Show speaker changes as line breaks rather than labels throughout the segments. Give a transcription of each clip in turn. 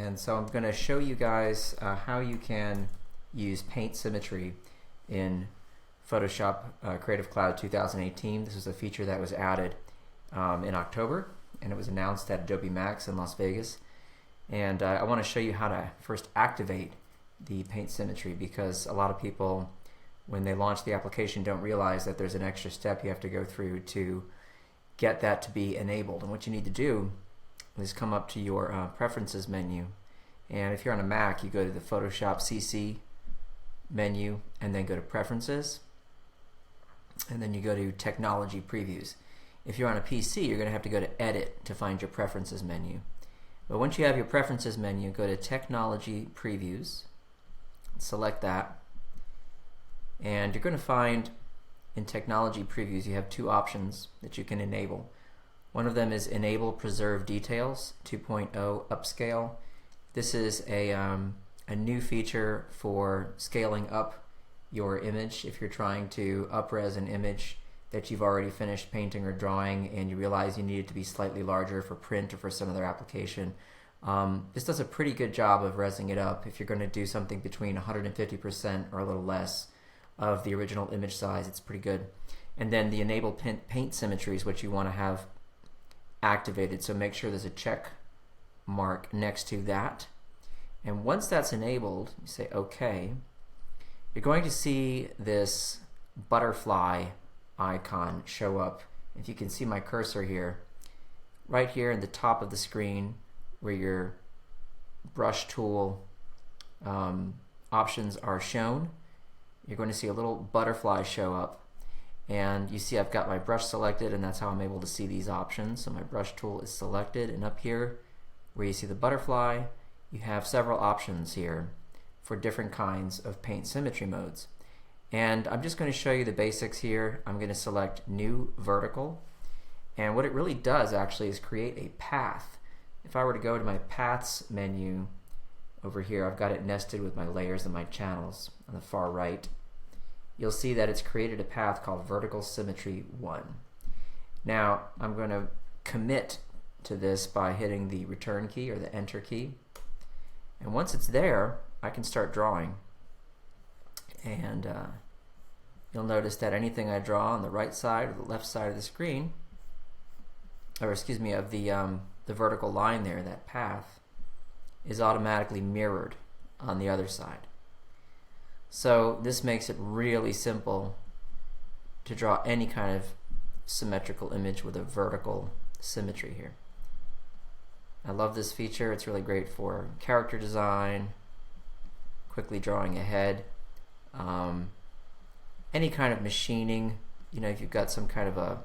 And so I'm going to show you guys how you can use paint symmetry in Photoshop Creative Cloud 2018. This is a feature that was added in October, and it was announced at Adobe Max in Las Vegas. And I want to show you how to first activate the paint symmetry, because a lot of people, when they launch the application, don't realize that there's an extra step you have to go through to get that to be enabled. And what you need to do is come up to your Preferences menu, and if you're on a Mac, you go to the Photoshop CC menu and then go to Preferences, and then you go to Technology Previews. If you're on a PC, you're going to have to go to Edit to find your Preferences menu. But once you have your Preferences menu, go to Technology Previews, select that, and you're going to find in Technology Previews you have two options that you can enable. One of them is Enable Preserve Details 2.0 Upscale. This is a new feature for scaling up your image. If you're trying to up-res an image that you've already finished painting or drawing and you realize you need it to be slightly larger for print or for some other application, this does a pretty good job of resing it up. If you're going to do something between 150% or a little less of the original image size, it's pretty good. And then the Enable Paint Symmetry is what you want to have activated, so make sure there's a check mark next to that. And once that's enabled, you say OK, you're going to see this butterfly icon show up. If you can see my cursor here, right here in the top of the screen where your brush tool options are shown, you're going to see a little butterfly show up, and you see I've got my brush selected, and that's how I'm able to see these options. So my brush tool is selected, and up here where you see the butterfly, you have several options here for different kinds of paint symmetry modes. And I'm just going to show you the basics here. I'm going to select New Vertical, and what it really does actually is create a path. If I were to go to my Paths menu over here, I've got it nested with my layers and my channels on the far right. You'll see that it's created a path called Vertical Symmetry 1. Now I'm going to commit to this by hitting the Return key or the Enter key, and once it's there, I can start drawing. And you'll notice that anything I draw on the right side or the left side of the screen, or excuse me, of the vertical line there, that path, is automatically mirrored on the other side. So this makes it really simple to draw any kind of symmetrical image with a vertical symmetry here. I love this feature. It's really great for character design, quickly drawing ahead, any kind of machining. You know, if you've got some kind of a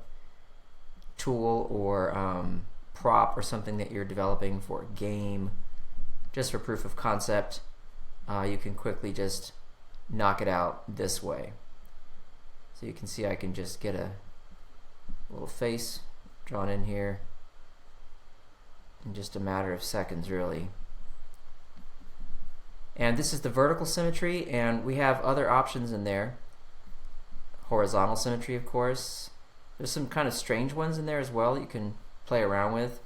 tool or prop or something that you're developing for a game, just for proof of concept, you can quickly just knock it out this way. So you can see I can just get a little face drawn in here in just a matter of seconds, really. And this is the vertical symmetry, and we have other options in there. Horizontal symmetry, of course. There's some kind of strange ones in there as well that you can play around with.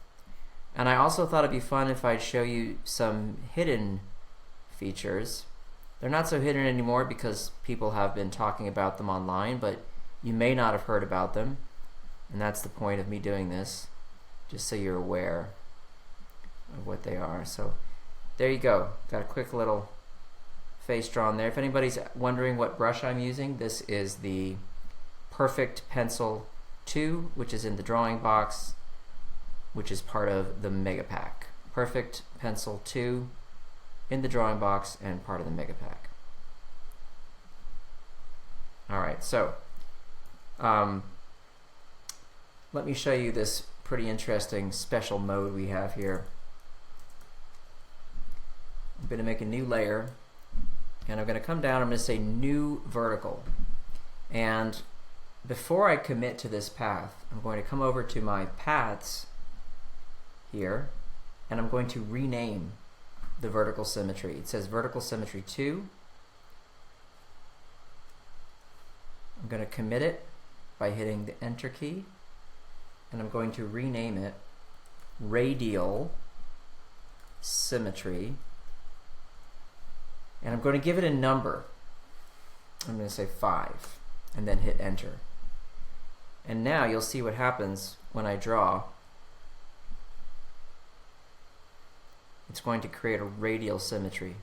And I also thought it'd be fun if I'd show you some hidden features. They're not so hidden anymore because people have been talking about them online, but you may not have heard about them, and that's the point of me doing this, just so you're aware of what they are. So there you go. Got a quick little face drawn there. If anybody's wondering what brush I'm using, this is the Perfect Pencil 2, which is in the drawing box, which is part of the Mega Pack. Perfect Pencil 2 in the drawing box and part of the Mega Pack. Alright, so let me show you this pretty interesting special mode we have here. I'm going to make a new layer, and I'm going to come down, I'm going to say New Vertical. And before I commit to this path, I'm going to come over to my Paths here, and I'm going to rename the vertical symmetry. It says Vertical Symmetry 2. I'm going to commit it by hitting the Enter key, and I'm going to rename it Radial Symmetry, and I'm going to give it a number. I'm going to say 5 and then hit enter. And now you'll see what happens when I draw. It's going to create a radial symmetry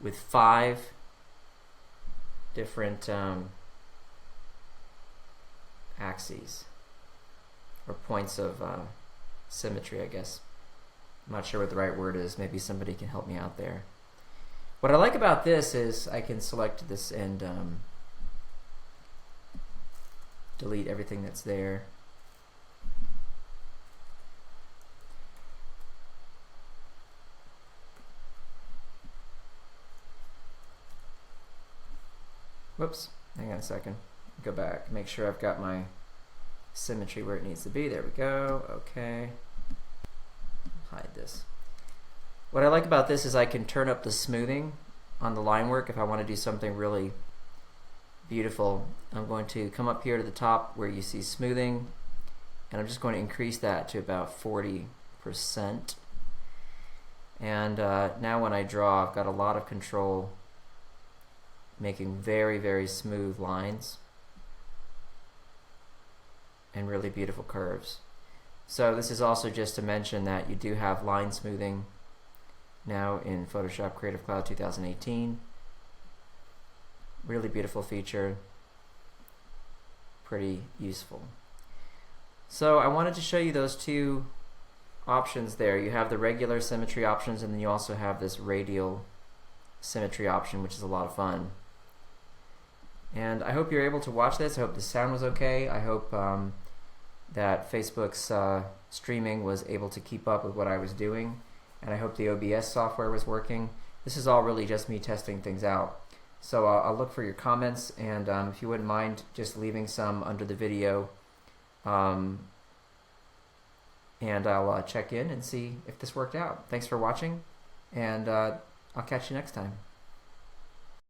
with 5 different axes, or points of symmetry, I guess. I'm not sure what the right word is. Maybe somebody can help me out there. What I like about this is I can select this and delete everything that's there. Whoops, hang on a second. Go back, make sure I've got my symmetry where it needs to be. There we go. Okay. Hide this. What I like about this is I can turn up the smoothing on the line work if I want to do something really beautiful. I'm going to come up here to the top where you see smoothing, and I'm just going to increase that to about 40%. And now when I draw, I've got a lot of control, making very, very smooth lines and really beautiful curves. So this is also just to mention that you do have line smoothing now in Photoshop Creative Cloud 2018. Really beautiful feature, pretty useful. So I wanted to show you those two options there. You have the regular symmetry options, and then you also have this radial symmetry option, which is a lot of fun. And I hope you're able to watch this. I hope the sound was okay. I hope that Facebook's streaming was able to keep up with what I was doing, and I hope the OBS software was working. This is all really just me testing things out. So I'll look for your comments, and if you wouldn't mind just leaving some under the video, and I'll check in and see if this worked out. Thanks for watching, and I'll catch you next time.